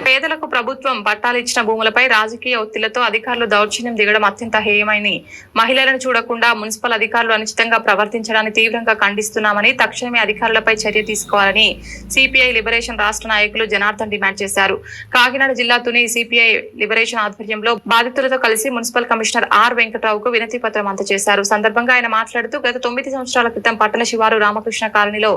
పేదలకు ప్రభుత్వం పట్టాలు ఇచ్చిన భూములపై రాజకీయ ఒత్తిళ్లతో అధికారులు దౌర్జన్యం దిగడం అత్యంత హేయమని మహిళలను చూడకుండా మున్సిపల్ అధికారులు అనుచితంగా ప్రవర్తించడాన్ని తీవ్రంగా ఖండిస్తున్నామని తక్షణమే అధికారులపై చర్య తీసుకోవాలని సిపిఐ లిబరేషన్ రాష్ట్ర నాయకులు జనార్దన్ డిమాండ్ చేశారు. కాకినాడ జిల్లా తుని సిపిఐ లిబరేషన్ ఆధ్వర్యంలో బాధితులతో కలిసి మున్సిపల్ కమిషనర్ ఆర్ వెంకట్రావుకు వినతి పత్రం అందజేశారు. సందర్భంగా ఆయన మాట్లాడుతూ గత 9 సంవత్సరాల క్రితం పట్టణ శివారు రామకృష్ణ కాలనీలో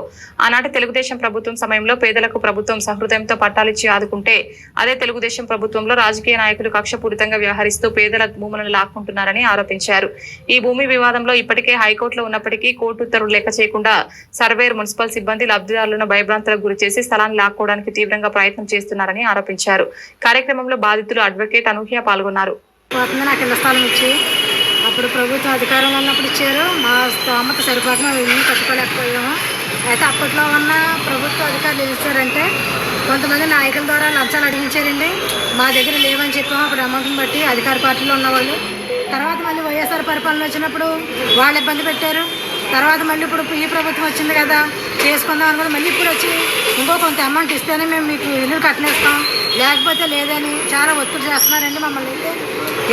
ఆనాటి తెలుగుదేశం ప్రభుత్వం సమయంలో పేదలకు ప్రభుత్వం సహృదయంతో పట్టాలిచ్చి ఆదుకుంటే అదే తెలుగుదేశం ప్రభుత్వంలో రాజకీయ నాయకులు కక్షపూరితంగా వ్యవహరిస్తూ పేదల భూములను లాక్కుంటున్నారని ఆరోపించారు. ఈ భూమి వివాదంలో ఇప్పటికే హైకోర్టులో ఉన్నప్పటికీ కోర్టు ఉత్తర్వులు లెక్క చేయకుండా సర్వేర్ మున్సిపల్ సిబ్బంది లబ్ధిదారులను భయభ్రాంతులకు గురి చేసి స్థలాన్ని లాక్కోవడానికి తీవ్రంగా ప్రయత్నం చేస్తున్నారని ఆరోపించారు. కార్యక్రమంలో బాధితులు అడ్వకేట్ అనూహ్య పాల్గొన్నారు. అప్పుడు ప్రభుత్వం అధికారంలో ఉన్నప్పుడు ఇచ్చారు. మా స్తోమత సరిపోక ఇల్లు కట్టుకోలేకపోయాము. అయితే అప్పట్లో ఉన్న ప్రభుత్వ అధికారులు ఏం చేశారంటే కొంతమంది నాయకుల ద్వారా లంచాలు అడిగించారండి. మా దగ్గర లేవని చెప్పాము అప్పుడు అమౌంట్ని బట్టి అధికార పార్టీలో ఉన్నవాళ్ళు. తర్వాత మళ్ళీ వైఎస్ఆర్ పరిపాలన వచ్చినప్పుడు వాళ్ళు ఇబ్బంది పెట్టారు. తర్వాత మళ్ళీ ఇప్పుడు ఈ ప్రభుత్వం వచ్చింది కదా చేసుకుందాం అనుకుని మళ్ళీ ఇప్పుడు వచ్చి ఇంకో కొంత అమౌంట్ ఇస్తేనే మేము మీకు ఇల్లు కట్టనేస్తాం లేకపోతే లేదని చాలా ఒత్తిడి చేస్తున్నారండి మమ్మల్ని.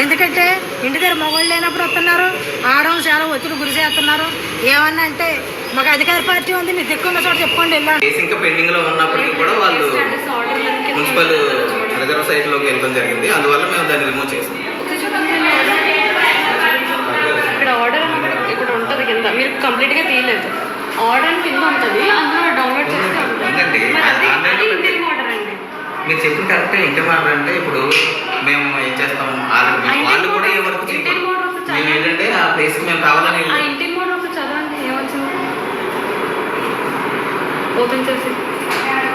ఎందుకంటే ఇంటి దగ్గర మొగోళ్ళు లేనప్పుడు వస్తున్నారు, ఆడవాళ్ళు చాలా ఒత్తిడి గురి చేస్తున్నారు. ఏమన్నా అంటే మాకు అధికార పార్టీ ఉంది, మీరు దిక్కున్న చోట చెప్పుకోండి వెళ్ళండి. ఇంకా పెండింగ్ లో ఉన్నప్పటికీ కూడా వాళ్ళు మున్సిపల్ రిజర్వ్ సైట్ లోకి వెళ్ళడం జరిగింది. అందువల్ల మేము దాన్ని రిమూవ్ చేసాం. ఇక్కడ ఆర్డర్ ఇక్కడ ఉంటుంది కింద, మీరు కంప్లీట్ గా తీయలేదు. ఆర్డర్ కింద ఉంటుంది, అందులో డౌన్లోడ్ చేస్తే మీరు చెప్పిన కరెక్ట్. ఇంటర్ ఆర్డర్ అంటే ఇప్పుడు మేము ఏం చేస్తాము, వాళ్ళు కూడా ఏ వరకు మేము ఏంటంటే ఆ ప్లేస్ మేము కావాలని ఓపెన్ చేసి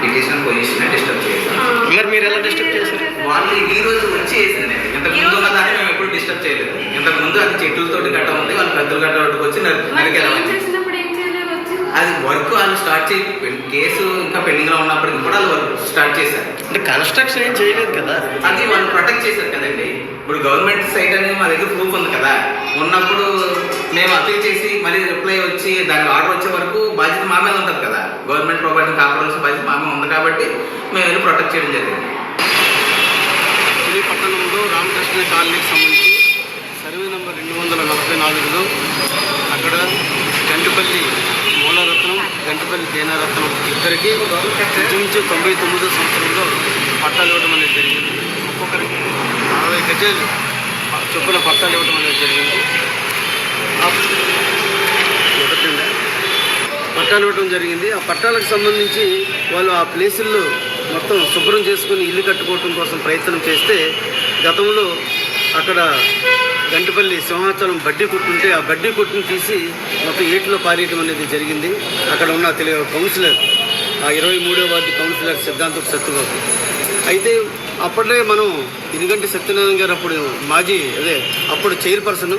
పిటిషన్ పొజిషన్ డిస్టర్బ్ చేయాలి. మీరు ఎలా డిస్టర్బ్ చేశారు? వాళ్ళు ఈ రోజు వచ్చి వేసింది. ఇంతకు ముందు ఉన్న దాన్ని మేము ఎప్పుడు డిస్టర్బ్ చేయలేదు. ఇంతకు ముందు అది చెట్లతోటి గట్ట ఉంది, వాళ్ళు పెద్దలు గట్ట వచ్చి అది వర్క్ వాళ్ళు స్టార్ట్ చేసి కేసు ఇంకా పెండింగ్ లో ఉన్నప్పటికీ కూడా వాళ్ళు వర్క్ స్టార్ట్ చేశారు. అంటే కన్స్ట్రక్షన్ ఏం చేయలేదు కదా, అది వాళ్ళు ప్రొటెక్ట్ చేశారు కదండి. ఇప్పుడు గవర్నమెంట్ సైట్ అనేది మా దగ్గర ప్రూఫ్ ఉంది కదా, ఉన్నప్పుడు మేము అపీల్ చేసి మళ్ళీ రిప్లై వచ్చి దానికి ఆర్డర్ వచ్చే వరకు బాధ్యత మా మీద ఉంటుంది కదా. గవర్నమెంట్ ప్రాపర్టీని కాపాడాల్సిన బాధ్యత మా మీద ఉంది కాబట్టి మేము వెళ్ళి ప్రొటెక్ట్ చేయడం జరిగింది. తుని పట్టణంలో రామకృష్ణ కాలనీకి సంబంధించి సర్వే నెంబర్ 244లో అక్కడ గంటిపల్లి మూలరత్నం, గంటిపల్లి దేనారత్నం ఇద్దరికి ఇంచుమించు 99 సంవత్సరంలో పట్టాలు ఇవ్వడం అనేది జరిగింది. ఒక్కొక్కరికి 60 గజాలు చొప్పున పట్టాలు ఇవ్వడం అనేది జరిగింది. పట్టాలు ఇవ్వడం జరిగింది. ఆ పట్టాలకు సంబంధించి వాళ్ళు ఆ ప్లేసుల్లో మొత్తం శుభ్రం చేసుకుని ఇల్లు కట్టుకోవడం కోసం ప్రయత్నం చేస్తే గతంలో అక్కడ గంటిపల్లి సింహాచలం బడ్డీ కొట్టుంటే ఆ బడ్డీ కొట్టుని తీసి మొత్తం ఏటిలో పారేయటం అనేది జరిగింది. అక్కడ ఉన్న కౌన్సిలర్, ఆ 23వ వార్డు కౌన్సిలర్ సిద్ధాంతపు సత్యబాబు. అయితే అప్పట్లో మనం ఇనుగంటి సత్యనారాయణ గారు అప్పుడు అప్పుడు చైర్పర్సన్,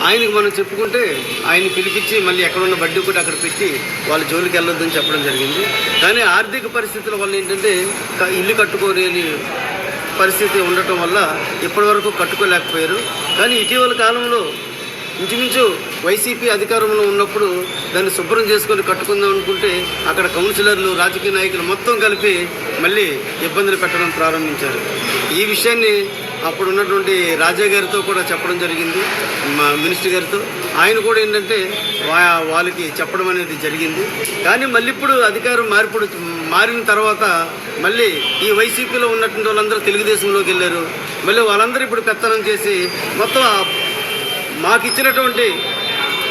ఆయనకు మనం చెప్పుకుంటే ఆయన పిలిపించి మళ్ళీ ఎక్కడున్న బడ్డీ కూడా అక్కడ పెట్టి వాళ్ళ జోలికి వెళ్ళొద్దని చెప్పడం జరిగింది. కానీ ఆర్థిక పరిస్థితుల వల్ల ఏంటంటే ఇల్లు కట్టుకోలేని పరిస్థితి ఉండటం వల్ల ఇప్పటి వరకు కట్టుకోలేకపోయారు. కానీ ఇటీవల కాలంలో ఇంచుమించు వైసీపీ అధికారంలో ఉన్నప్పుడు దాన్ని శుభ్రం చేసుకొని కట్టుకుందాం అనుకుంటే అక్కడ కౌన్సిలర్లు, రాజకీయ నాయకులు మొత్తం కలిపి మళ్ళీ ఇబ్బందులు పెట్టడం ప్రారంభించారు. ఈ విషయాన్ని అప్పుడు ఉన్నటువంటి రాజా గారితో కూడా చెప్పడం జరిగింది, మా మినిస్టర్ గారితో. ఆయన కూడా ఏంటంటే వాళ్ళకి చెప్పడం అనేది జరిగింది. కానీ మళ్ళీ ఇప్పుడు అధికారం మారిన తర్వాత మళ్ళీ ఈ వైసీపీలో ఉన్నటువంటి వాళ్ళందరూ తెలుగుదేశంలోకి వెళ్ళారు. మళ్ళీ వాళ్ళందరూ ఇప్పుడు పెత్తనం చేసి మొత్తం మాకు ఇచ్చినటువంటి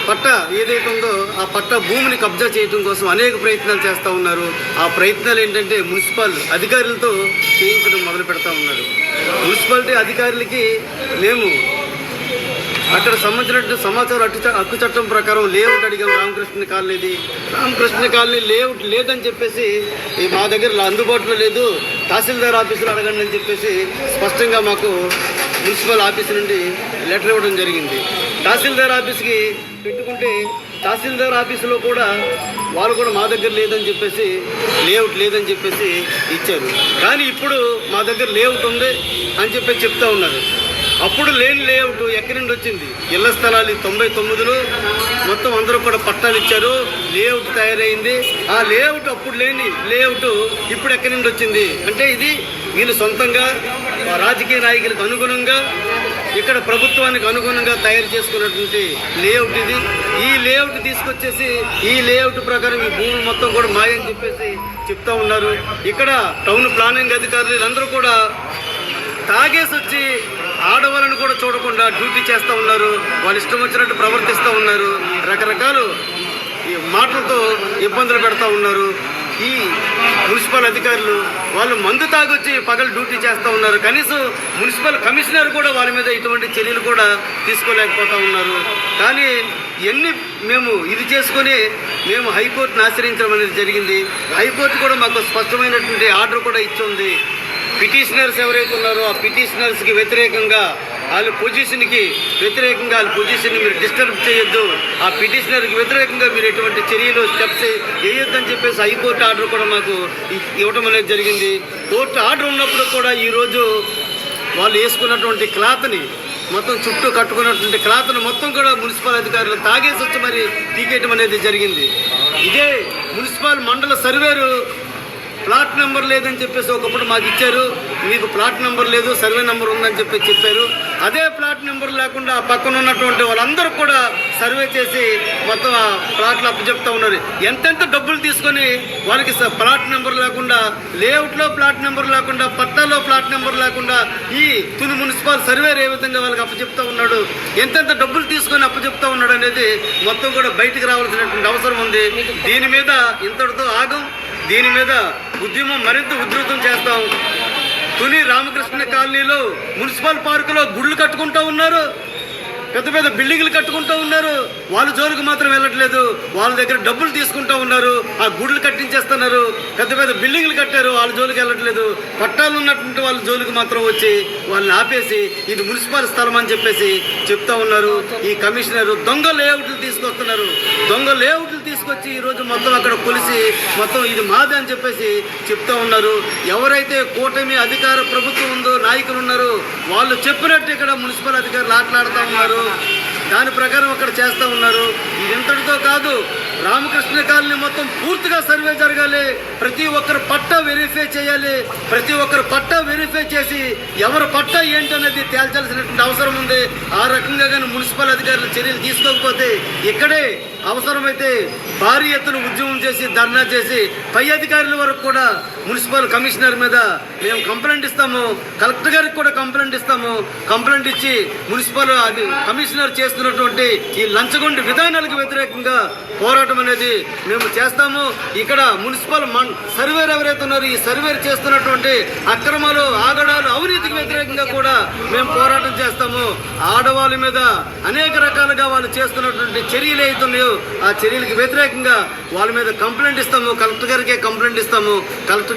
పట్ట ఏదైతే ఉందో ఆ పట్ట భూమిని కబ్జా చేయడం కోసం అనేక ప్రయత్నాలు చేస్తూ ఉన్నారు. ఆ ప్రయత్నాలు ఏంటంటే మున్సిపల్ అధికారులతో చేయించడం మొదలు పెడతా ఉన్నారు. మున్సిపాలిటీ అధికారులకి మేము అక్కడ సంబంధించినట్టు సమాచారం హక్కు చట్టం ప్రకారం లేఅవుట్ అడిగాం. రామకృష్ణ కాలనీ లేఅవుట్ లేదని చెప్పేసి మా దగ్గర అందుబాటులో లేదు, తహసీల్దార్ ఆఫీసులో అడగండి అని చెప్పేసి స్పష్టంగా మాకు మున్సిపల్ ఆఫీస్ నుండి లెటర్ ఇవ్వడం జరిగింది. తహసీల్దార్ ఆఫీస్కి పెట్టుకుంటే తహసీల్దార్ ఆఫీసులో కూడా వాళ్ళు కూడా మా దగ్గర లేదని చెప్పేసి లేఅవుట్ లేదని చెప్పేసి ఇచ్చారు. కానీ ఇప్పుడు మా దగ్గర లేఅవుట్ ఉంది అని చెప్పేసి చెప్తా ఉన్నారు. అప్పుడు లేని లేఅవుట్ ఎక్కడి నుండి వచ్చింది? ఇళ్ల స్థలాలు 99లో మొత్తం అందరూ కూడా పట్టాలు ఇచ్చారు, లేఅవుట్ తయారైంది. ఆ లేఅవుట్ అప్పుడు లేని లేఅవుట్ ఇప్పుడు ఎక్కడి నుండి వచ్చింది అంటే ఇది వీళ్ళు సొంతంగా రాజకీయ నాయకులకు అనుగుణంగా ఇక్కడ ప్రభుత్వానికి అనుగుణంగా తయారు చేసుకున్నటువంటి లేఅవుట్ ఇది. ఈ లేఅవుట్ తీసుకొచ్చేసి ఈ లేఅవుట్ ప్రకారం ఈ భూములు మొత్తం కూడా మాయని చెప్పేసి చెప్తా ఉన్నారు. ఇక్కడ టౌన్ ప్లానింగ్ అధికారులు అందరూ కూడా తాగేసి వచ్చి ఆడవాళ్ళను కూడా చూడకుండా డ్యూటీ చేస్తూ ఉన్నారు. వాళ్ళు ఇష్టం వచ్చినట్టు ప్రవర్తిస్తూ ఉన్నారు. రకరకాలు ఈ మాటలతో ఇబ్బందులు పెడతా ఉన్నారు. ఈ మున్సిపల్ అధికారులు వాళ్ళు మందు తాగొచ్చి పగలు డ్యూటీ చేస్తూ ఉన్నారు. కనీసం మున్సిపల్ కమిషనర్ కూడా వాళ్ళ మీద ఇటువంటి చర్యలు కూడా తీసుకోలేకపోతూ ఉన్నారు. కానీ ఎన్ని మేము ఇది చేసుకొని మేము హైకోర్టును ఆశ్రయించడం అనేది జరిగింది. హైకోర్టు కూడా మాకు స్పష్టమైనటువంటి ఆర్డర్ కూడా ఇచ్చింది. పిటిషనర్స్ ఎవరైతే ఉన్నారో ఆ పిటిషనర్స్కి వ్యతిరేకంగా వాళ్ళ పొజిషన్కి వ్యతిరేకంగా వాళ్ళ పొజిషన్ని మీరు డిస్టర్బ్ చేయొద్దు, ఆ పిటిషనర్కి వ్యతిరేకంగా మీరు ఎటువంటి చర్యలు స్టెప్స్ వేయొద్దని చెప్పేసి హైకోర్టు ఆర్డర్ కూడా మాకు ఇవ్వడం అనేది జరిగింది. కోర్టు ఆర్డర్ ఉన్నప్పుడు కూడా ఈరోజు వాళ్ళు వేసుకున్నటువంటి క్లాత్ని మొత్తం చుట్టూ కట్టుకున్నటువంటి క్లాత్ను మొత్తం కూడా మున్సిపల్ అధికారులు తాగేసి వచ్చి మరి తీకేయటం అనేది జరిగింది. ఇదే మున్సిపల్ మండల సర్వేరు ప్లాట్ నెంబర్ లేదని చెప్పేసి ఒకప్పుడు మాకు ఇచ్చారు. మీకు ప్లాట్ నెంబర్ లేదు, సర్వే నెంబర్ ఉందని చెప్పి చెప్పారు. అదే ప్లాట్ నెంబర్ లేకుండా పక్కన ఉన్నటువంటి వాళ్ళందరూ కూడా సర్వే చేసి మొత్తం ఆ ప్లాట్లు అప్పచెప్తా ఉన్నారు. ఎంతెంత డబ్బులు తీసుకొని వాళ్ళకి ప్లాట్ నెంబర్ లేకుండా, లేఅవుట్లో ప్లాట్ నెంబర్ లేకుండా, పట్టాలో ప్లాట్ నెంబర్ లేకుండా ఈ తుని మున్సిపల్ సర్వేర్ ఏ విధంగా వాళ్ళకి అప్పచెప్తా ఉన్నాడు, ఎంతెంత డబ్బులు తీసుకొని అప్పచెప్తా ఉన్నాడు అనేది మొత్తం కూడా బయటికి రావాల్సినటువంటి అవసరం ఉంది. దీని మీద ఇంతటితో ఆగం. దీని మీద ఉద్యమం మరింత ఉధృతం చేస్తాం. తుని రామకృష్ణ కాలనీలో మున్సిపల్ పార్కులో గుళ్ళు కట్టుకుంటూ ఉన్నారు, పెద్ద పెద్ద బిల్డింగ్లు కట్టుకుంటూ ఉన్నారు. వాళ్ళ జోలికి మాత్రం వెళ్ళట్లేదు. వాళ్ళ దగ్గర డబ్బులు తీసుకుంటూ ఉన్నారు, ఆ గుళ్ళు కట్టించేస్తున్నారు. పెద్ద పెద్ద బిల్డింగ్లు కట్టారు, వాళ్ళ జోలికి వెళ్ళట్లేదు. పట్టాలు ఉన్నటువంటి వాళ్ళ జోలికి మాత్రం వచ్చి వాళ్ళని ఆపేసి ఇది మున్సిపల్ స్థలం అని చెప్పేసి చెప్తా ఉన్నారు. ఈ కమిషనర్ దొంగ లేఅవుట్లు తీసుకొస్తున్నారు. దొంగ లేఅవుట్లు తీసుకొచ్చి ఈరోజు మొత్తం అక్కడ కొలిసి మొత్తం ఇది మాది అని చెప్పేసి చెప్తా ఉన్నారు. ఎవరైతే కూటమి అధికార ప్రభుత్వం ఉందో నాయకులు ఉన్నారో వాళ్ళు చెప్పినట్టు ఇక్కడ మున్సిపల్ అధికారులు ఆటలాడుతూ ఉన్నారు. దాని ప్రకారం అక్కడ చేస్తూ ఉన్నారు. ఇది ఇంతటితో కాదు, రామకృష్ణ కాలనీ మొత్తం పూర్తిగా సర్వే జరగాలి. ప్రతి ఒక్కరు పట్టా వెరిఫై చేయాలి. ప్రతి ఒక్కరు పట్టా వెరిఫై చేసి ఎవరు పట్టా ఏంటనేది తేల్చాల్సినటువంటి అవసరం ఉంది. ఆ రకంగా కానీ మున్సిపల్ అధికారులు చర్యలు తీసుకోకపోతే ఇక్కడే అవసరమైతే భారీ ఎత్తున ఉద్యమం చేసి ధర్నా చేసి పై అధికారుల వరకు కూడా మున్సిపల్ కమిషనర్ మీద మేము కంప్లైంట్ ఇస్తాము, కలెక్టర్ గారికి కూడా కంప్లైంట్ ఇస్తాము. కంప్లైంట్ ఇచ్చి మున్సిపల్ కమిషనర్ చేస్తున్నటువంటి ఈ లంచగొండి విధానాలకు వ్యతిరేకంగా పోరాటం అనేది మేము చేస్తాము. ఇక్కడ మున్సిపల్ సర్వేర్ ఎవరైతే ఉన్నారో ఈ సర్వేర్ చేస్తున్నటువంటి అక్రమాలు, ఆగడాలు, అవినీతికి వ్యతిరేకంగా కూడా మేము పోరాటం చేస్తాము. ఆడవాళ్ళ మీద అనేక రకాలుగా వాళ్ళు చేస్తున్నటువంటి చర్యలు అవుతున్నాయో ఆ చర్యలకు వ్యతిరేకంగా వాళ్ళ మీద కంప్లైంట్ ఇస్తాము. కలెక్టర్ గారికే కంప్లైంట్ ఇస్తాము. కలెక్టర్